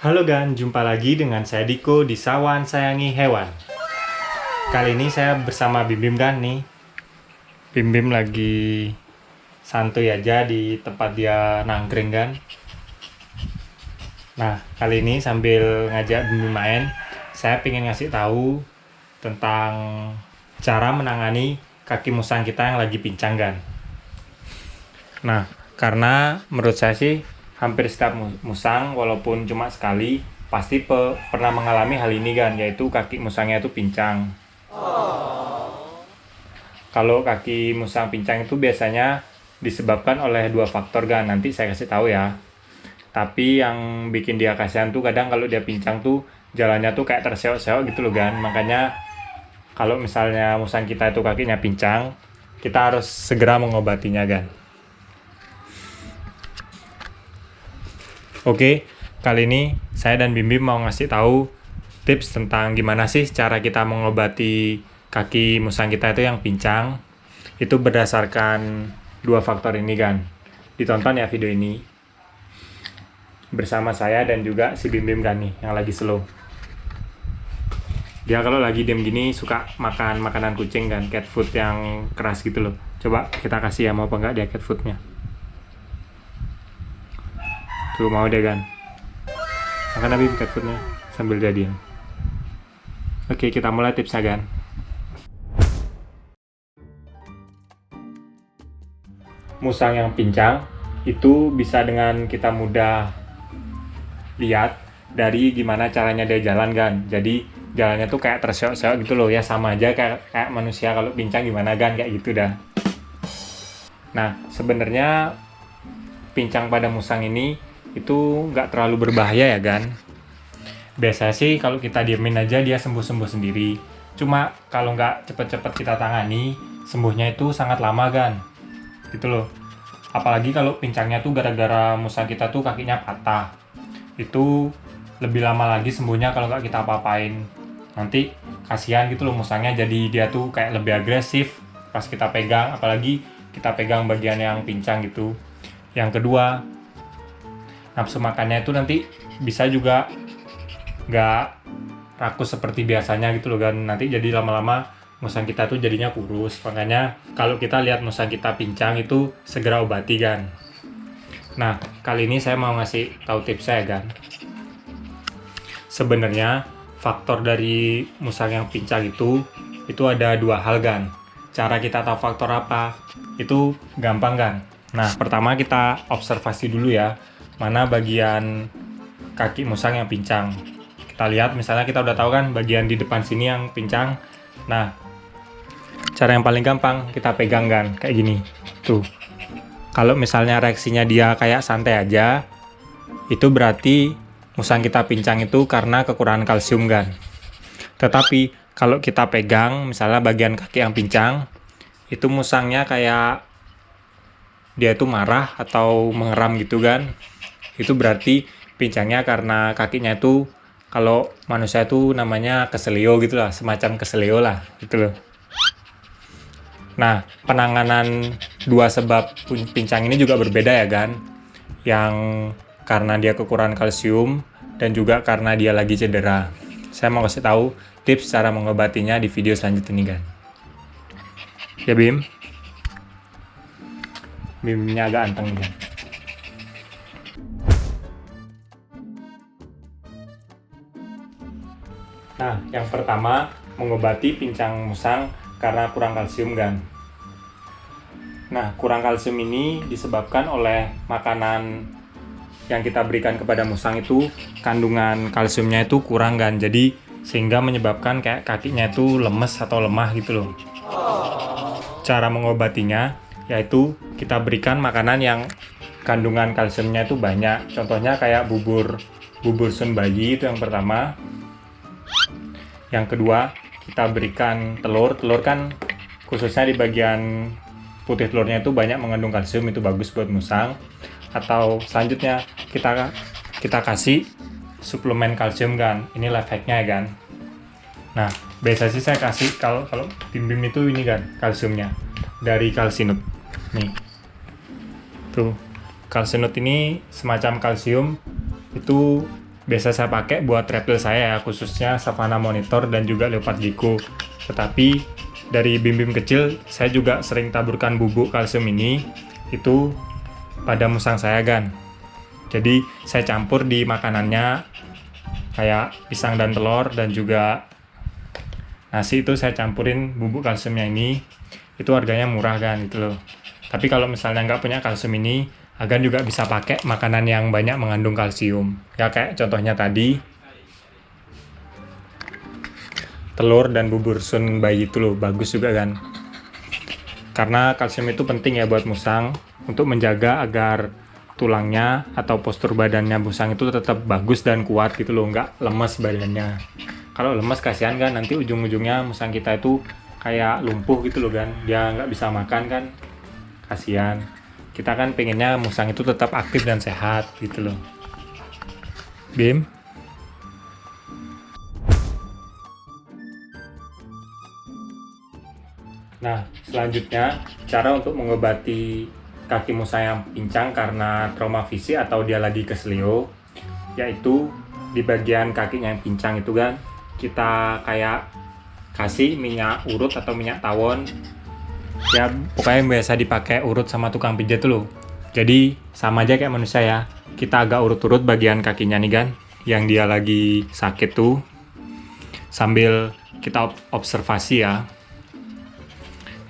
Halo Gan, jumpa lagi dengan saya Diko di Sawan Sayangi Hewan. Kali ini saya bersama Bim Bim Gan nih. Bim Bim lagi santuy aja di tempat dia nangkring kan. Nah, kali ini sambil ngajak Bim Bim main, saya pengen ngasih tahu tentang cara menangani kaki musang kita yang lagi pincang kan. Nah, karena menurut saya sih hampir setiap musang walaupun cuma sekali pasti pernah mengalami hal ini kan, yaitu kaki musangnya itu pincang. Kalau kaki musang pincang itu biasanya disebabkan oleh dua faktor kan, nanti saya kasih tahu ya. Tapi yang bikin dia kasihan tuh kadang kalau dia pincang tuh jalannya tuh kayak terseok-seok gitu loh kan. Makanya kalau misalnya musang kita itu kakinya pincang, kita harus segera mengobatinya kan. Oke, kali ini saya dan Bim Bim mau ngasih tahu tips tentang gimana sih cara kita mengobati kaki musang kita itu yang pincang. Itu berdasarkan dua faktor ini kan. Ditonton ya video ini. Bersama saya dan juga si Bim Bim kan nih yang lagi slow. Dia kalau lagi diem gini suka makan makanan kucing kan, cat food yang keras gitu loh. Coba kita kasih ya, mau apa enggak dia cat foodnya. Tuh mau deh kan. Makan Nabi cat foodnya sambil dia diam. Oke, kita mulai tipsnya kan. Musang yang pincang itu bisa dengan kita mudah lihat dari gimana caranya dia jalan kan. Jadi jalannya tuh kayak terseok-seok gitu loh ya, sama aja kayak manusia kalau pincang gimana kan, kayak gitu dah. Nah, sebenarnya pincang pada musang ini itu nggak terlalu berbahaya ya kan. Biasanya sih kalau kita diemin aja dia sembuh-sembuh sendiri. Cuma kalau nggak cepet-cepet kita tangani, sembuhnya itu sangat lama kan. Gitu loh. Apalagi kalau pincangnya tuh gara-gara musang kita tuh kakinya patah. Itu lebih lama lagi sembuhnya kalau nggak kita apa-apain. Nanti kasihan gitu loh musangnya, jadi dia tuh kayak lebih agresif pas kita pegang, apalagi kita pegang bagian yang pincang gitu. Yang kedua, nafsu makannya itu nanti bisa juga nggak rakus seperti biasanya gitu loh kan. Nanti jadi lama-lama musang kita tuh jadinya kurus. Makanya kalau kita lihat musang kita pincang itu segera obati kan. Nah, kali ini saya mau ngasih tahu tips saya kan. Sebenarnya faktor dari musang yang pincang itu ada dua hal kan. Cara kita tahu faktor apa itu gampang kan. Nah, pertama kita observasi dulu ya, mana bagian kaki musang yang pincang. Kita lihat, misalnya kita udah tahu kan bagian di depan sini yang pincang. Nah, cara yang paling gampang kita pegang kan, kayak gini. Tuh. Kalau misalnya reaksinya dia kayak santai aja, itu berarti musang kita pincang itu karena kekurangan kalsium kan. Tetapi kalau kita pegang misalnya bagian kaki yang pincang, itu musangnya kayak dia itu marah atau mengeram gitu kan. Itu berarti pincangnya karena kakinya itu, kalau manusia itu namanya keselio gitu lah, semacam keselio lah gitu loh. Nah, penanganan dua sebab pincang ini juga berbeda ya kan. Yang karena dia kekurangan kalsium dan juga karena dia lagi cedera. Saya mau kasih tahu tips cara mengobatinya di video selanjutnya nih kan. Ya Bim? Bimnya agak anteng nih kan. Nah, yang pertama mengobati pincang musang karena kurang kalsium kan. Nah, kurang kalsium ini disebabkan oleh makanan yang kita berikan kepada musang itu kandungan kalsiumnya itu kurang kan. Jadi sehingga menyebabkan kayak kakinya itu lemes atau lemah gitu loh. Cara mengobatinya yaitu kita berikan makanan yang kandungan kalsiumnya itu banyak. Contohnya kayak bubur sun bayi, itu yang pertama. Yang kedua, kita berikan telur. Telur kan khususnya di bagian putih telurnya itu banyak mengandung kalsium, itu bagus buat musang. Atau selanjutnya kita kasih suplemen kalsium kan. Ini life hack-nya ya kan. Nah, biasa sih saya kasih kalau Bim Bim itu ini kan kalsiumnya dari Calcinut. Nih. Tuh. Calcinut ini semacam kalsium, itu biasa saya pakai buat reptil saya ya, khususnya Savannah Monitor dan juga Leopard Gecko. Tetapi dari Bim Bim kecil saya juga sering taburkan bubuk kalsium ini itu pada musang saya kan. Jadi saya campur di makanannya kayak pisang dan telur dan juga nasi, itu saya campurin bubuk kalsiumnya ini. Itu harganya murah kan gitu loh. Tapi kalau misalnya nggak punya kalsium ini, Agan juga bisa pakai makanan yang banyak mengandung kalsium. Ya kayak contohnya tadi, telur dan bubur sun bayi itu loh, bagus juga kan. Karena kalsium itu penting ya buat musang untuk menjaga agar tulangnya atau postur badannya musang itu tetap bagus dan kuat gitu loh, nggak lemes badannya. Kalau lemes kasihan kan, nanti ujung-ujungnya musang kita itu kayak lumpuh gitu loh kan, dia nggak bisa makan kan, kasihan. Kita kan pengennya musang itu tetap aktif dan sehat gitu loh. Bim. Nah, selanjutnya cara untuk mengobati kaki musang yang pincang karena trauma fisik atau dia lagi kesleo, yaitu di bagian kakinya yang pincang itu kan, kita kayak kasih minyak urut atau minyak tawon. Ya pokoknya biasa dipakai urut sama tukang pijat tuh loh. Jadi sama aja kayak manusia ya, kita agak urut-urut bagian kakinya nih kan, yang dia lagi sakit tuh, sambil kita observasi ya.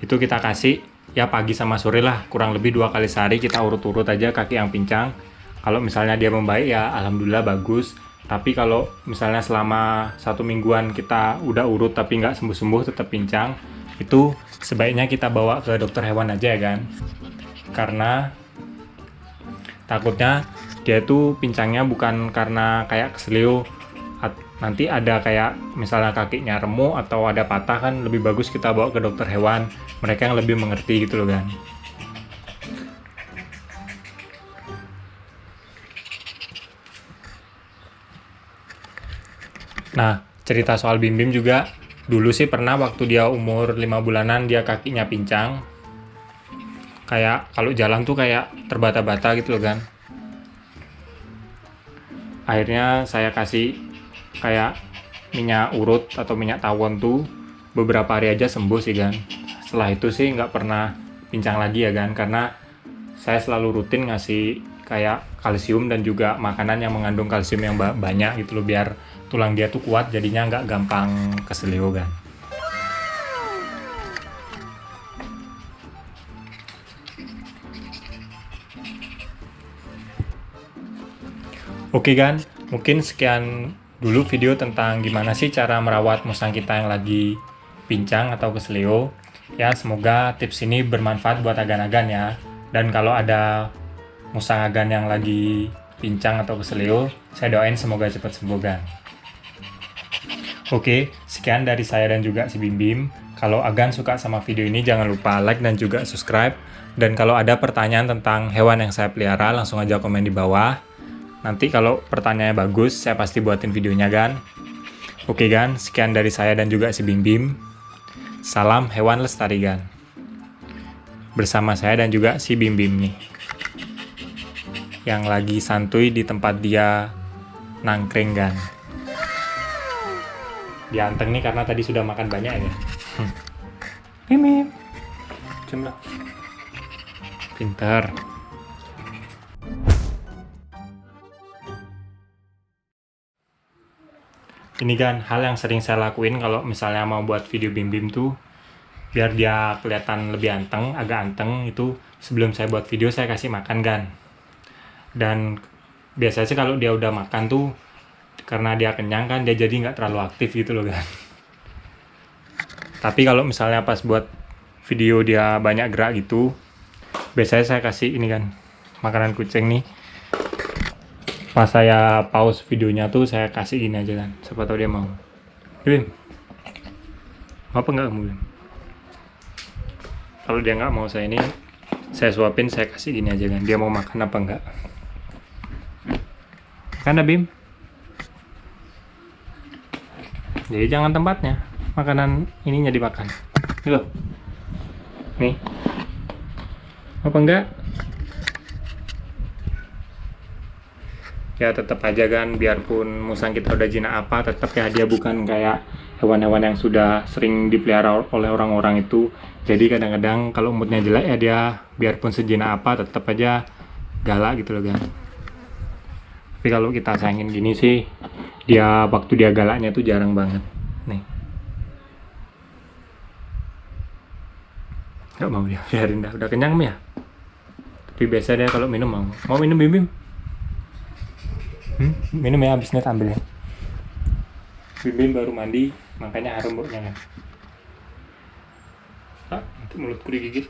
Itu kita kasih ya pagi sama sore lah, kurang lebih 2 kali sehari kita urut-urut aja kaki yang pincang. Kalau misalnya dia membaik ya alhamdulillah bagus. Tapi kalau misalnya selama 1 mingguan kita udah urut tapi nggak sembuh-sembuh tetap pincang, itu sebaiknya kita bawa ke dokter hewan aja ya kan. Karena takutnya dia tuh pincangnya bukan karena kayak kesleo, nanti ada kayak misalnya kakinya remuk atau ada patah kan, lebih bagus kita bawa ke dokter hewan, mereka yang lebih mengerti gitu loh kan. Nah, cerita soal Bim Bim juga, dulu sih pernah waktu dia umur 5 bulanan dia kakinya pincang, kayak kalau jalan tuh kayak terbata-bata gitu loh kan. Akhirnya saya kasih kayak minyak urut atau minyak tawon tuh, beberapa hari aja sembuh sih kan. Setelah itu sih nggak pernah pincang lagi ya kan, karena saya selalu rutin ngasih kayak kalsium dan juga makanan yang mengandung kalsium yang banyak gitu loh, biar tulang dia tuh kuat, jadinya nggak gampang kesleo kan. Oke kan, mungkin sekian dulu video tentang gimana sih cara merawat musang kita yang lagi pincang atau kesleo. Ya, semoga tips ini bermanfaat buat agan-agan ya. Dan kalau ada musang agan yang lagi pincang atau kesleo, saya doain semoga cepat sembuh kan. Oke, sekian dari saya dan juga si Bim Bim. Kalau agan suka sama video ini jangan lupa like dan juga subscribe. Dan kalau ada pertanyaan tentang hewan yang saya pelihara, langsung aja komen di bawah. Nanti kalau pertanyaannya bagus, saya pasti buatin videonya kan. Oke kan, sekian dari saya dan juga si Bim Bim. Salam hewan lestari kan. Bersama saya dan juga si Bim Bim nih, yang lagi santuy di tempat dia nangkring kan. Dia anteng nih karena tadi sudah makan banyak ya. Bim Bim. Cium lah. Pintar. Ini kan hal yang sering saya lakuin kalau misalnya mau buat video Bim Bim tuh, biar dia kelihatan lebih anteng, agak anteng, itu sebelum saya buat video saya kasih makan kan. Dan biasanya sih kalau dia udah makan tuh, karena dia kenyang kan, dia jadi nggak terlalu aktif gitu loh kan. Tapi kalau misalnya pas buat video dia banyak gerak gitu, biasanya saya kasih ini kan, makanan kucing nih. Pas saya pause videonya tuh saya kasih gini aja kan, siapa tahu dia mau. Bim, apa enggak kamu Bim? Kalau dia nggak mau saya ini, saya suapin, saya kasih gini aja kan, dia mau makan apa enggak. Karena Bim, jadi jangan tempatnya, makanan ininya dimakan. Nih loh, nih, apa enggak? ya tetap aja kan, biarpun musang kita udah jinak apa, tetap ya dia bukan kayak hewan-hewan yang sudah sering dipelihara oleh orang-orang itu. Jadi kadang-kadang kalau moodnya jelek ya dia biarpun sejinak apa tetap aja galak gitu loh kan. Tapi kalau kita sayangin gini sih, dia waktu dia galaknya tuh jarang banget nih. Gak mau dia, biarin dah, udah kenyang ya. Tapi biasa dia kalau minum mau minum Bim Bim. Minum ya, abis net ambil ya. Bim Bim baru mandi, makanya harum baunya kan. Nanti mulutku digigit.